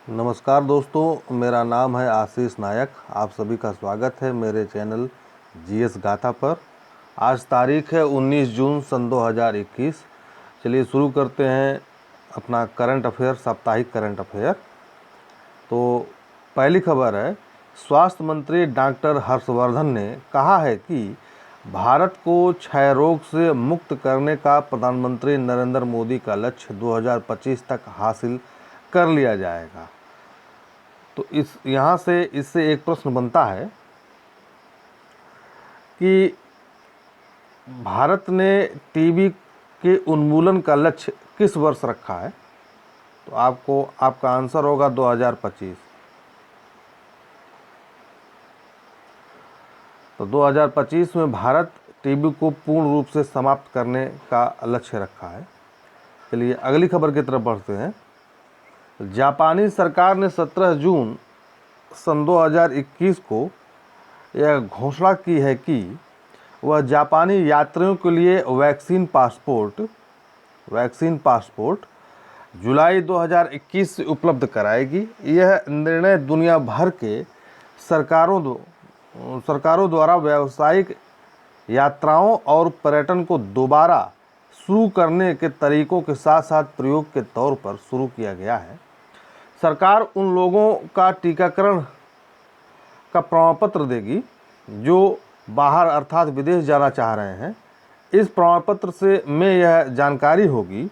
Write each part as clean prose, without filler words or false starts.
नमस्कार दोस्तों, मेरा नाम है आशीष नायक। आप सभी का स्वागत है मेरे चैनल जीएस गाथा पर। आज तारीख है 19 जून सन 2021। चलिए शुरू करते हैं अपना करंट अफेयर, साप्ताहिक करंट अफेयर। तो पहली खबर है, स्वास्थ्य मंत्री डॉक्टर हर्षवर्धन ने कहा है कि भारत को क्षय रोग से मुक्त करने का प्रधानमंत्री नरेंद्र मोदी का लक्ष्य 2025 तक हासिल कर लिया जाएगा। तो इससे एक प्रश्न बनता है कि भारत ने टीबी के उन्मूलन का लक्ष्य किस वर्ष रखा है। तो आपका आंसर होगा 2025। तो 2025 में भारत टीबी को पूर्ण रूप से समाप्त करने का लक्ष्य रखा है। चलिए अगली खबर की तरफ बढ़ते हैं। जापानी सरकार ने 17 जून सन 2021 को यह घोषणा की है कि वह जापानी यात्रियों के लिए वैक्सीन पासपोर्ट जुलाई 2021 से उपलब्ध कराएगी। यह निर्णय दुनिया भर के सरकारों द्वारा व्यावसायिक यात्राओं और पर्यटन को दोबारा शुरू करने के तरीकों के साथ साथ प्रयोग के तौर पर शुरू किया गया है। सरकार उन लोगों का टीकाकरण का प्रमाण पत्र देगी जो बाहर अर्थात विदेश जाना चाह रहे हैं। इस प्रमाण पत्र में यह जानकारी होगी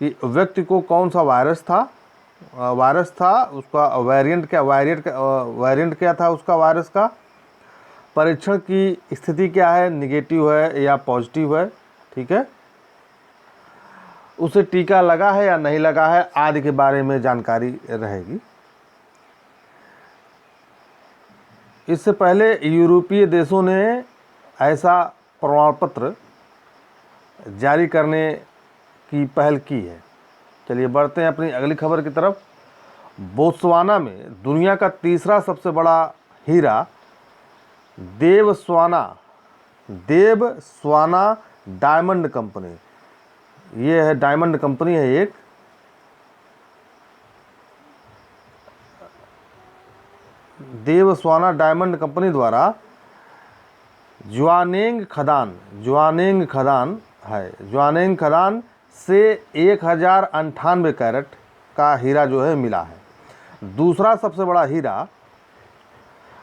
कि व्यक्ति को कौन सा वायरस था, उसका वेरिएंट क्या था, उसका वायरस का परीक्षण की स्थिति क्या है, निगेटिव है या पॉजिटिव है, ठीक है, उसे टीका लगा है या नहीं लगा है आदि के बारे में जानकारी रहेगी। इससे पहले यूरोपीय देशों ने ऐसा प्रमाण पत्र जारी करने की पहल की है। चलिए बढ़ते हैं अपनी अगली खबर की तरफ। बोत्सवाना में दुनिया का तीसरा सबसे बड़ा हीरा देवस्वाना डायमंड कंपनी, ये है डायमंड कंपनी है एक, देवस्वाना डायमंड कंपनी द्वारा जुआनेंग खदान से 1098 कैरेट का हीरा जो है मिला है। दूसरा सबसे बड़ा हीरा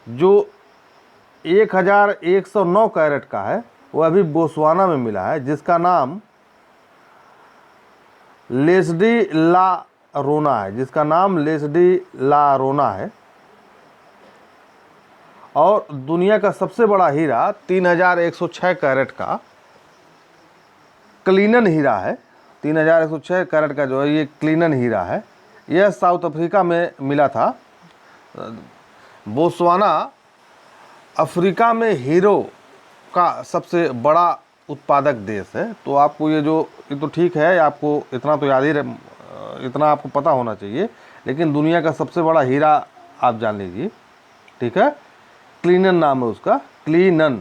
जो 1109 कैरेट का है वह अभी बोत्सवाना में मिला है, जिसका नाम लेस्डी ला रोना है। और दुनिया का सबसे बड़ा हीरा 3106 कैरेट का क्लीनन हीरा है। 3106 कैरेट का जो है ये क्लीनन हीरा है। यह साउथ अफ्रीका में मिला था। बोत्सवाना अफ्रीका में हीरो का सबसे बड़ा उत्पादक देश है। तो आपको ये तो ठीक है, आपको इतना तो याद ही इतना आपको पता होना चाहिए, लेकिन दुनिया का सबसे बड़ा हीरा आप जान लीजिए, ठीक है। क्लीनन नाम है उसका, क्लीनन।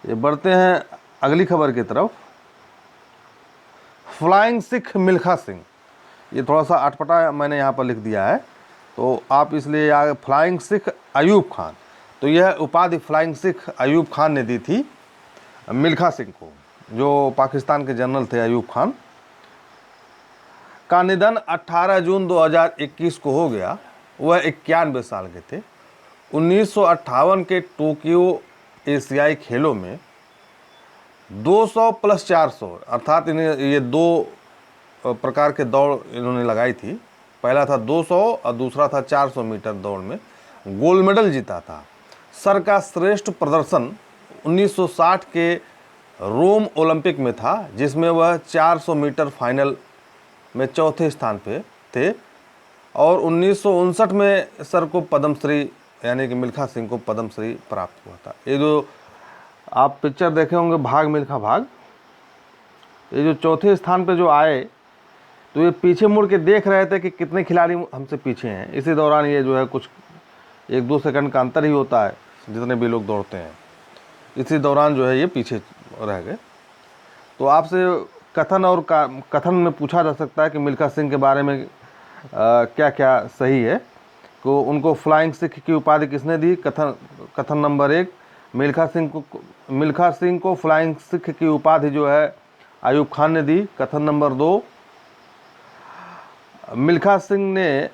ये बढ़ते हैं अगली खबर की तरफ। फ्लाइंग सिख मिल्खा सिंह, ये थोड़ा सा अटपटा मैंने यहाँ पर लिख दिया है, तो आप इसलिए आगे फ्लाइंग सिख अयूब खान। तो यह उपाधि फ्लाइंग सिख अयूब खान ने दी थी मिल्खा सिंह को, जो पाकिस्तान के जनरल थे। अयूब खान का निधन 18 जून 2021 को हो गया। वह 91 साल के थे। 1958 के टोक्यो एशियाई खेलों में 200 प्लस 400 अर्थात इन्हें ये दो प्रकार के दौड़ इन्होंने लगाई थी। पहला था 200 और दूसरा था 400 मीटर दौड़ में गोल्ड मेडल जीता था। सर का श्रेष्ठ प्रदर्शन 1960 के रोम ओलंपिक में था, जिसमें वह 400 मीटर फाइनल में चौथे स्थान पे थे। और 1959 में सर को पद्मश्री यानी कि मिल्खा सिंह को पद्मश्री प्राप्त हुआ था। ये जो आप पिक्चर देखे होंगे भाग मिल्खा भाग, ये जो चौथे स्थान पे जो आए तो ये पीछे मुड़ के देख रहे थे कि कितने खिलाड़ी हमसे पीछे हैं। इसी दौरान ये जो है कुछ 1-2 सेकंड का अंतर ही होता है जितने भी लोग दौड़ते हैं, इसी दौरान जो है ये पीछे रह गए। तो आपसे कथन में पूछा जा सकता है कि मिल्खा सिंह के बारे में क्या क्या सही है। तो उनको फ्लाइंग सिख की उपाधि किसने दी? कथन नंबर 1, मिल्खा सिंह को फ्लाइंग सिख की उपाधि जो है आयूब खान ने दी। कथन नंबर 2, मिल्खा सिंह ने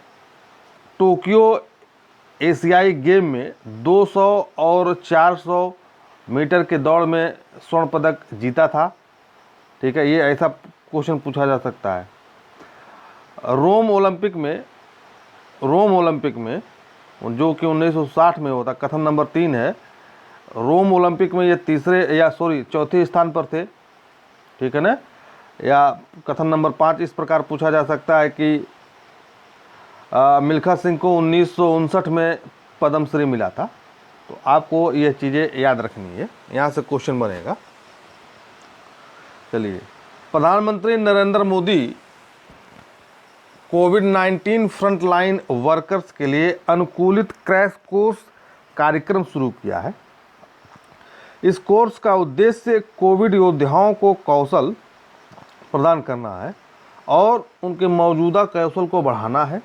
टोक्यो एशियाई गेम में 200 और 400 मीटर के दौड़ में स्वर्ण पदक जीता था। ठीक है, ये ऐसा क्वेश्चन पूछा जा सकता है। रोम ओलंपिक में जो कि 1960 में होता, कथन नंबर 3 है, रोम ओलंपिक में ये चौथे स्थान पर थे। ठीक है ना। या कथन नंबर 5 इस प्रकार पूछा जा सकता है कि मिल्खा सिंह को 1959 में पद्मश्री मिला था। तो आपको ये चीज़ें याद रखनी है, यहाँ से क्वेश्चन बनेगा। चलिए, प्रधानमंत्री नरेंद्र मोदी कोविड-19 फ्रंटलाइन वर्कर्स के लिए अनुकूलित क्रैश कोर्स कार्यक्रम शुरू किया है। इस कोर्स का उद्देश्य कोविड योद्धाओं को कौशल प्रदान करना है और उनके मौजूदा कौशल को बढ़ाना है।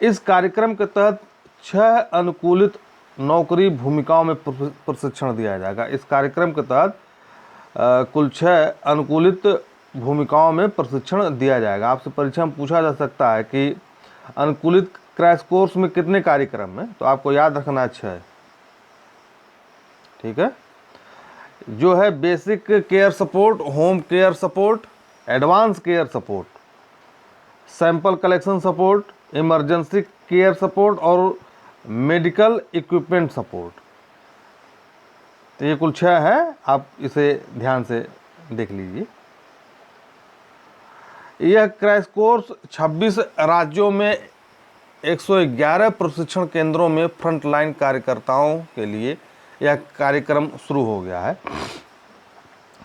इस कार्यक्रम के तहत 6 अनुकूलित नौकरी भूमिकाओं में प्रशिक्षण दिया जाएगा। इस कार्यक्रम के तहत कुल 6 अनुकूलित भूमिकाओं में प्रशिक्षण दिया जाएगा। आपसे परीक्षा में पूछा जा सकता है कि अनुकूलित क्रैश कोर्स में कितने कार्यक्रम हैं, तो आपको याद रखना है 6। ठीक है, जो है basic care support, home care support, advance care support, sample collection support, emergency care support और मेडिकल इक्विपमेंट सपोर्ट। तो ये कुल 6 है, आप इसे ध्यान से देख लीजिए। यह क्रैश कोर्स 26 राज्यों में 111 प्रशिक्षण केंद्रों में फ्रंटलाइन कार्यकर्ताओं के लिए यह कार्यक्रम शुरू हो गया है।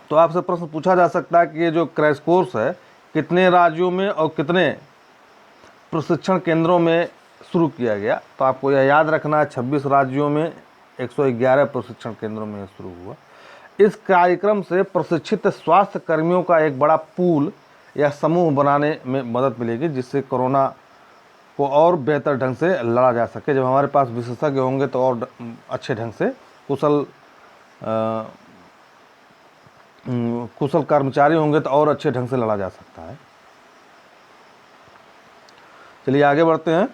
तो आपसे प्रश्न पूछा जा सकता है कि ये जो क्रैश कोर्स है कितने राज्यों में और कितने प्रशिक्षण केंद्रों में शुरू किया गया। तो आपको यह याद रखना है, 26 राज्यों में 111 प्रशिक्षण केंद्रों में शुरू हुआ। इस कार्यक्रम से प्रशिक्षित स्वास्थ्य कर्मियों का एक बड़ा पूल या समूह बनाने में मदद मिलेगी, जिससे कोरोना को और बेहतर ढंग से लड़ा जा सके। जब हमारे पास विशेषज्ञ होंगे तो और अच्छे ढंग से कुशल कर्मचारी होंगे तो और अच्छे ढंग से लड़ा जा सकता है। चलिए आगे बढ़ते हैं।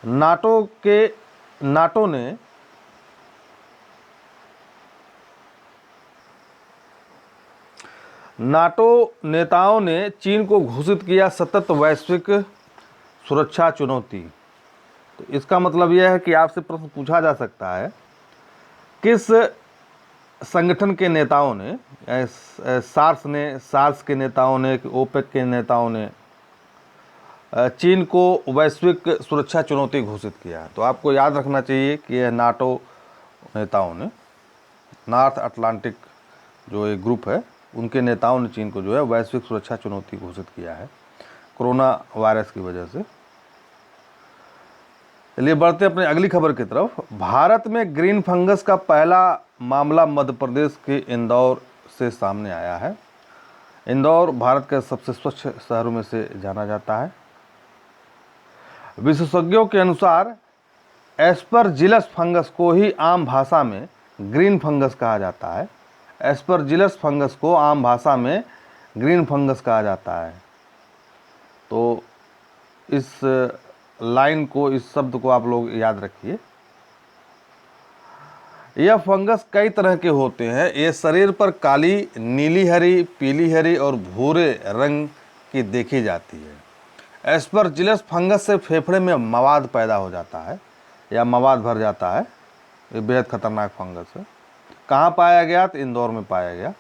नाटो नेताओं ने चीन को घोषित किया सतत वैश्विक सुरक्षा चुनौती। तो इसका मतलब यह है कि आपसे प्रश्न पूछा जा सकता है, किस संगठन के नेताओं ने, सार्स के नेताओं ने, ओपेक के नेताओं ने चीन को वैश्विक सुरक्षा चुनौती घोषित किया है। तो आपको याद रखना चाहिए कि यह नाटो नेताओं ने, नॉर्थ अटलांटिक जो एक ग्रुप है, उनके नेताओं ने चीन को जो है वैश्विक सुरक्षा चुनौती घोषित किया है कोरोना वायरस की वजह से। चलिए बढ़ते हैं अपनी अगली खबर की तरफ। भारत में ग्रीन फंगस का पहला मामला मध्य प्रदेश के इंदौर से सामने आया है। इंदौर भारत के सबसे स्वच्छ शहरों में से जाना जाता है। विशेषज्ञों के अनुसार एस्परजिलस फंगस को ही आम भाषा में ग्रीन फंगस कहा जाता है। एस्परजिलस फंगस को आम भाषा में ग्रीन फंगस कहा जाता है। तो इस लाइन को, इस शब्द को आप लोग याद रखिए। यह फंगस कई तरह के होते हैं। ये शरीर पर काली, नीली हरी, पीली हरी और भूरे रंग की देखी जाती है। एस्परजिलस फंगस से फेफड़े में मवाद पैदा हो जाता है या मवाद भर जाता है। ये बेहद खतरनाक फंगस है। कहाँ पाया गया? तो इंदौर में पाया गया।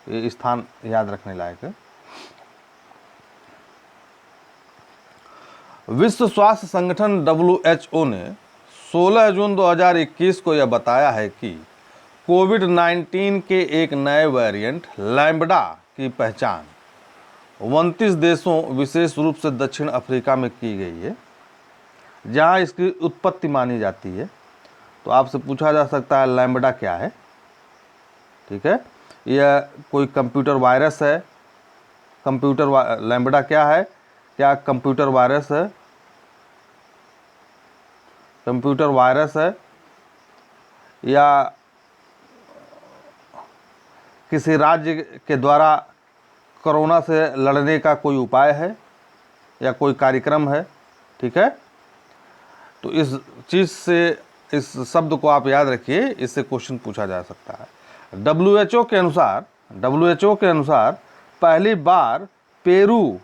ये स्थान याद रखने लायक है। विश्व स्वास्थ्य संगठन WHO ने 16 जून 2021 को यह बताया है कि कोविड-19 के एक नए वेरिएंट लैम्बडा की पहचान 29 देशों, विशेष रूप से दक्षिण अफ्रीका में की गई है, जहां इसकी उत्पत्ति मानी जाती है। तो आपसे पूछा जा सकता है लैम्बडा क्या है। ठीक है, या कोई कंप्यूटर वायरस है? लैम्बडा क्या है? क्या कंप्यूटर वायरस है? कंप्यूटर वायरस है या किसी राज्य के द्वारा कोरोना से लड़ने का कोई उपाय है या कोई कार्यक्रम है? ठीक है, तो इस चीज़ से, इस शब्द को आप याद रखिए, इससे क्वेश्चन पूछा जा सकता है। WHO के अनुसार पहली बार पेरू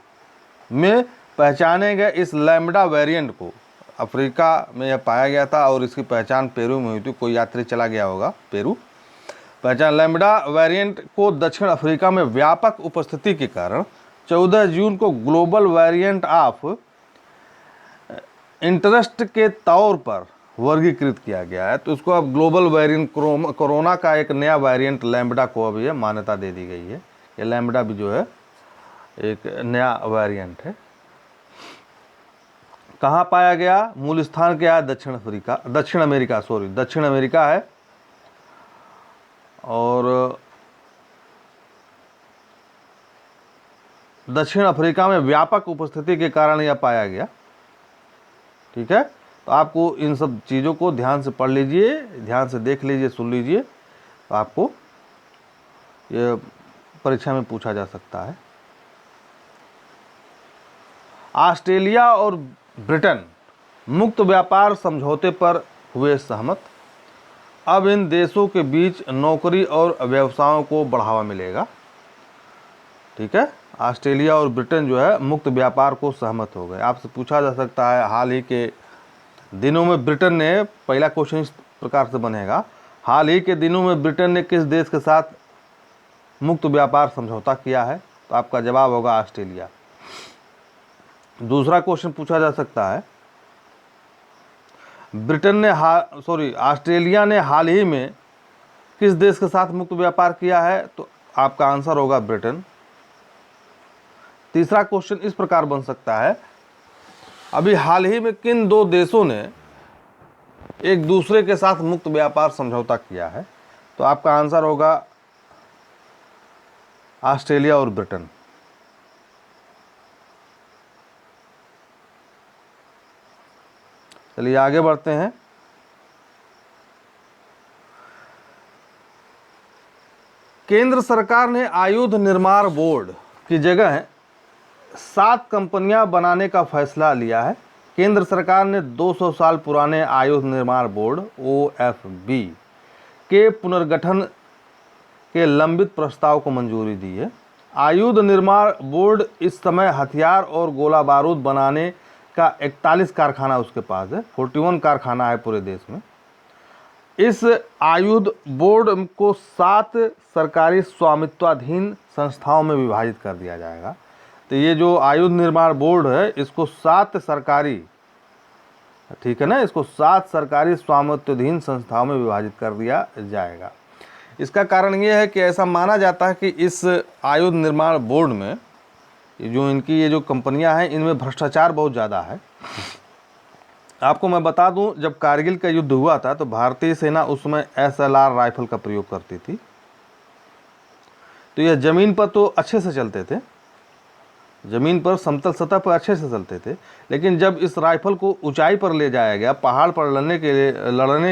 में पहचाने गए इस लैम्बडा वेरिएंट को, अफ्रीका में यह पाया गया था और इसकी पहचान पेरू में हुई थी। कोई यात्री चला गया होगा पेरू। पहचान लैम्बडा वेरिएंट को दक्षिण अफ्रीका में व्यापक उपस्थिति के कारण 14 जून को ग्लोबल वेरिएंट ऑफ इंटरेस्ट के तौर पर वर्गीकृत किया गया है। तो इसको अब ग्लोबल वेरिएंट, कोरोना का एक नया वेरिएंट लैम्बडा को अब ये मान्यता दे दी गई है। ये लैम्बडा भी जो है एक नया वेरिएंट है। कहाँ पाया गया? मूल स्थान क्या है? दक्षिण अमेरिका है। और दक्षिण अफ्रीका में व्यापक उपस्थिति के कारण यह पाया गया। ठीक है, तो आपको इन सब चीज़ों को ध्यान से पढ़ लीजिए, ध्यान से देख लीजिए, सुन लीजिए, तो आपको ये परीक्षा में पूछा जा सकता है। ऑस्ट्रेलिया और ब्रिटेन मुक्त व्यापार समझौते पर हुए सहमत। अब इन देशों के बीच नौकरी और व्यवसायों को बढ़ावा मिलेगा। ठीक है, ऑस्ट्रेलिया और ब्रिटेन जो है मुक्त व्यापार को सहमत हो गए। आपसे पूछा जा सकता है हाल ही के दिनों में ब्रिटेन ने, पहला क्वेश्चन इस प्रकार से बनेगा, हाल ही के दिनों में ब्रिटेन ने किस देश के साथ मुक्त व्यापार समझौता किया है? तो आपका जवाब होगा ऑस्ट्रेलिया। दूसरा क्वेश्चन पूछा जा सकता है, ऑस्ट्रेलिया ने हाल ही में किस देश के साथ मुक्त व्यापार किया है? तो आपका आंसर होगा ब्रिटेन। तीसरा क्वेश्चन इस प्रकार बन सकता है, अभी हाल ही में किन दो देशों ने एक दूसरे के साथ मुक्त व्यापार समझौता किया है? तो आपका आंसर होगा ऑस्ट्रेलिया और ब्रिटेन। चलिए आगे बढ़ते हैं। केंद्र सरकार ने आयुध निर्माण बोर्ड की जगह 7 कंपनियां बनाने का फैसला लिया है। केंद्र सरकार ने 200 साल पुराने आयुध निर्माण बोर्ड OFB के पुनर्गठन के लंबित प्रस्ताव को मंजूरी दी है। आयुध निर्माण बोर्ड इस समय हथियार और गोला बारूद बनाने का 41 कारखाना उसके पास है, 41 कारखाना है पूरे देश में। इस आयुध बोर्ड को 7 सरकारी स्वामित्वाधीन संस्थाओं में विभाजित कर दिया जाएगा। तो ये जो आयुध निर्माण बोर्ड है इसको 7 सरकारी, ठीक है ना, इसको 7 सरकारी स्वामित्वाधीन संस्थाओं में विभाजित कर दिया जाएगा। इसका कारण ये है कि ऐसा माना जाता है कि इस आयुध निर्माण बोर्ड में जो इनकी ये जो कंपनियां हैं इनमें भ्रष्टाचार बहुत ज़्यादा है। आपको मैं बता दूं, जब कारगिल का युद्ध हुआ था तो भारतीय सेना उस समय SLR राइफल का प्रयोग करती थी। तो यह ज़मीन पर तो अच्छे से चलते थे, ज़मीन पर समतल सतह पर अच्छे से चलते थे, लेकिन जब इस राइफल को ऊंचाई पर ले जाया गया, पहाड़ पर लड़ने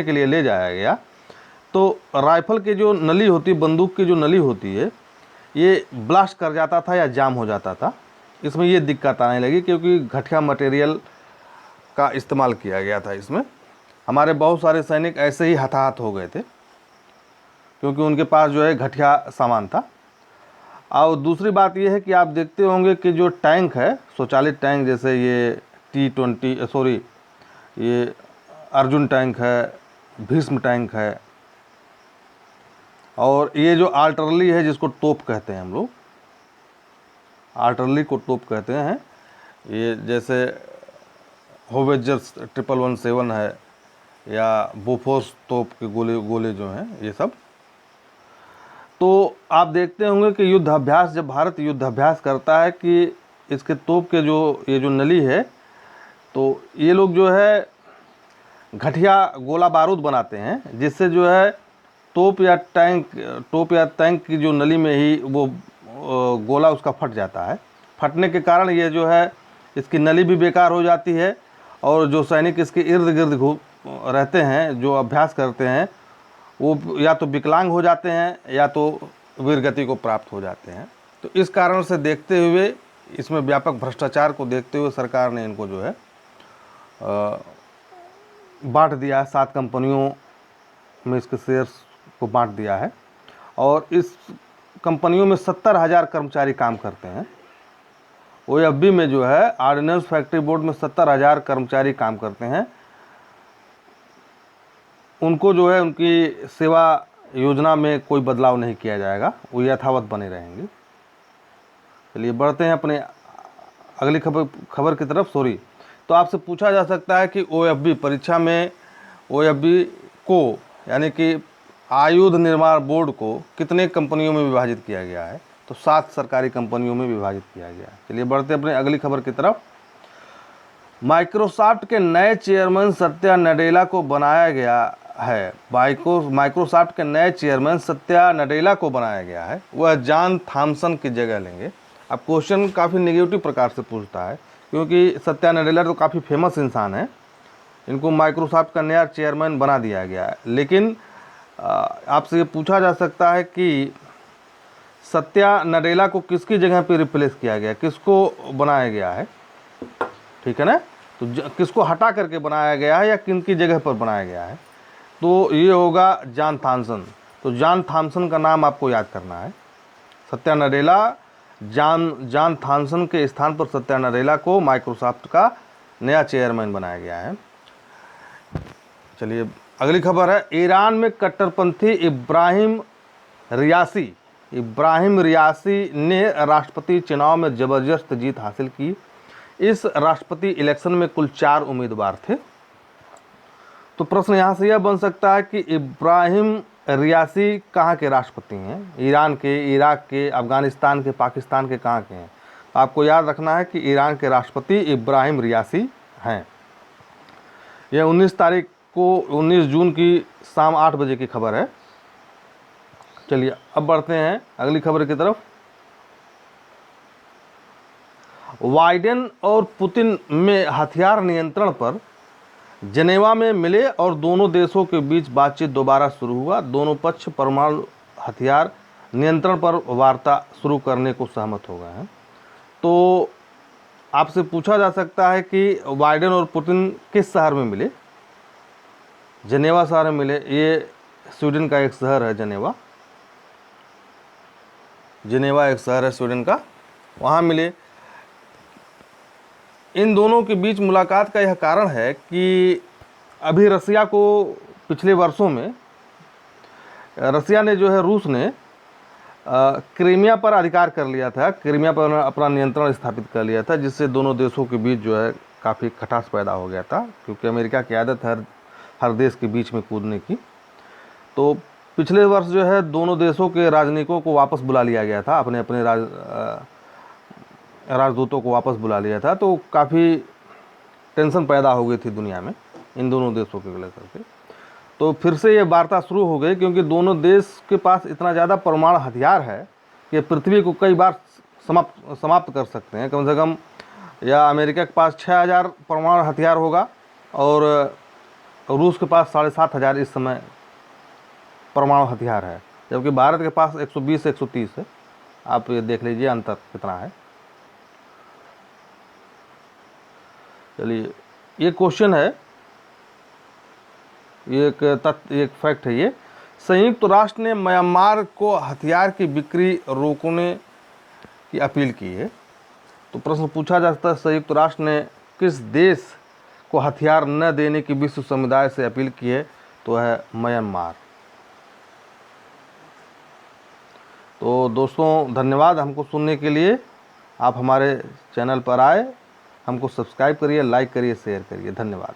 के लिए ले जाया गया, तो राइफल की जो नली होती है, बंदूक की जो नली होती है, ये ब्लास्ट कर जाता था या जाम हो जाता था। इसमें ये दिक्कत आने लगी क्योंकि घटिया मटेरियल का इस्तेमाल किया गया था इसमें। हमारे बहुत सारे सैनिक ऐसे ही हताहत हो गए थे क्योंकि उनके पास जो है घटिया सामान था। और दूसरी बात यह है कि आप देखते होंगे कि जो टैंक है, स्वचालित टैंक, जैसे ये ये अर्जुन टैंक है, भीष्म टैंक है, और ये जो आर्टिलरी है जिसको तोप कहते हैं हम लोग, आर्टिलरी को तोप कहते हैं, ये जैसे होवेजर्स 1117 है या बोफोर्स तोप के गोले जो हैं ये सब। तो आप देखते होंगे कि युद्ध अभ्यास, जब भारत युद्ध अभ्यास करता है कि इसके तोप के ये जो नली है, तो ये लोग जो है घटिया गोला बारूद बनाते हैं जिससे जो है तोप या टैंक की जो नली में ही वो गोला उसका फट जाता है। फटने के कारण ये जो है इसकी नली भी बेकार हो जाती है, और जो सैनिक इसके इर्द गिर्द रहते हैं, जो अभ्यास करते हैं, वो या तो विकलांग हो जाते हैं या तो वीरगति को प्राप्त हो जाते हैं। तो इस कारण से देखते हुए, इसमें व्यापक भ्रष्टाचार को देखते हुए सरकार ने इनको जो है बांट दिया है। 7 कंपनियों में इसके शेयर्स को बांट दिया है, और इस कंपनियों में 70,000 कर्मचारी काम करते हैं। OFB में जो है ऑर्डिनेंस फैक्ट्री बोर्ड में 70,000 कर्मचारी काम करते हैं। उनको जो है उनकी सेवा योजना में कोई बदलाव नहीं किया जाएगा, वो यथावत बने रहेंगे। चलिए बढ़ते हैं अपने अगली खबर की तरफ। तो आपसे पूछा जा सकता है कि OFB परीक्षा में OFB को यानी कि आयुध निर्माण बोर्ड को कितने कंपनियों में विभाजित किया गया है? तो 7 सरकारी कंपनियों में विभाजित किया गया है। चलिए बढ़ते हैं अपने अगली खबर की तरफ। माइक्रोसॉफ्ट के नए चेयरमैन सत्या नडेला को बनाया गया है। माइक्रोसॉफ्ट के नए चेयरमैन सत्या नडेला को बनाया गया है, वह जॉन थॉमसन की जगह लेंगे। अब क्वेश्चन काफ़ी नेगेटिव प्रकार से पूछता है, क्योंकि सत्या नडेला तो काफ़ी फेमस इंसान है, इनको माइक्रोसॉफ्ट का नया चेयरमैन बना दिया गया है। लेकिन आपसे ये पूछा जा सकता है कि सत्या नडेला को किसकी जगह पे रिप्लेस किया गया, किसको बनाया गया है, ठीक है ना? तो किसको हटा करके बनाया गया है या किनकी जगह पर बनाया गया है? तो ये होगा जॉन थॉमसन। तो जॉन थॉमसन का नाम आपको याद करना है। सत्या नडेला, जॉन थॉमसन के स्थान पर सत्या नडेला को माइक्रोसॉफ्ट का नया चेयरमैन बनाया गया है। चलिए अगली खबर है। ईरान में कट्टरपंथी इब्राहिम रियासी ने राष्ट्रपति चुनाव में जबरदस्त जीत हासिल की। इस राष्ट्रपति इलेक्शन में कुल 4 उम्मीदवार थे। तो प्रश्न यहाँ से यह बन सकता है कि इब्राहिम रियासी कहाँ के राष्ट्रपति हैं? ईरान के, इराक के, अफगानिस्तान के, पाकिस्तान के, कहाँ के हैं? आपको याद रखना है कि ईरान के राष्ट्रपति इब्राहिम रियासी हैं। यह 19 जून की शाम 8 बजे की खबर है। चलिए अब बढ़ते हैं अगली खबर की तरफ। बाइडेन और पुतिन में हथियार नियंत्रण पर जेनेवा में मिले और दोनों देशों के बीच बातचीत दोबारा शुरू हुआ। दोनों पक्ष परमाणु हथियार नियंत्रण पर वार्ता शुरू करने को सहमत हो गए हैं। तो आपसे पूछा जा सकता है कि बाइडेन और पुतिन किस शहर में मिले? जेनेवा शहर में मिले। ये स्वीडन का एक शहर है जेनेवा एक शहर है स्वीडन का, वहाँ मिले। इन दोनों के बीच मुलाकात का यह कारण है कि अभी रसिया को पिछले वर्षों में रसिया ने जो है रूस ने क्रीमिया पर अधिकार कर लिया था, क्रीमिया पर अपना नियंत्रण स्थापित कर लिया था, जिससे दोनों देशों के बीच जो है काफ़ी खटास पैदा हो गया था, क्योंकि अमेरिका की आदत है हर देश के बीच में कूदने की। तो पिछले वर्ष जो है दोनों देशों के राजनयिकों को वापस बुला लिया गया था, अपने अपने राजदूतों को वापस बुला लिया था। तो काफ़ी टेंशन पैदा हो गई थी दुनिया में इन दोनों देशों के लेकर के। तो फिर से ये वार्ता शुरू हो गई, क्योंकि दोनों देश के पास इतना ज़्यादा परमाणु हथियार है कि पृथ्वी को कई बार समाप्त कर सकते हैं। कम से कम या अमेरिका के पास 6,000 परमाणु हथियार होगा और रूस के पास 7,500 इस समय परमाणु हथियार है, जबकि भारत के पास 120 से 130 है। आप ये देख लीजिए अंतर कितना है। चलिए ये क्वेश्चन है, ये एक फैक्ट है। ये संयुक्त राष्ट्र ने म्यांमार को हथियार की बिक्री रोकने की अपील की है। तो प्रश्न पूछा जा सकता है संयुक्त राष्ट्र ने किस देश को हथियार न देने की विश्व समुदाय से अपील की है? तो है म्यांमार। तो दोस्तों धन्यवाद हमको सुनने के लिए। आप हमारे चैनल पर आए, हमको सब्सक्राइब करिए, लाइक करिए, शेयर करिए। धन्यवाद।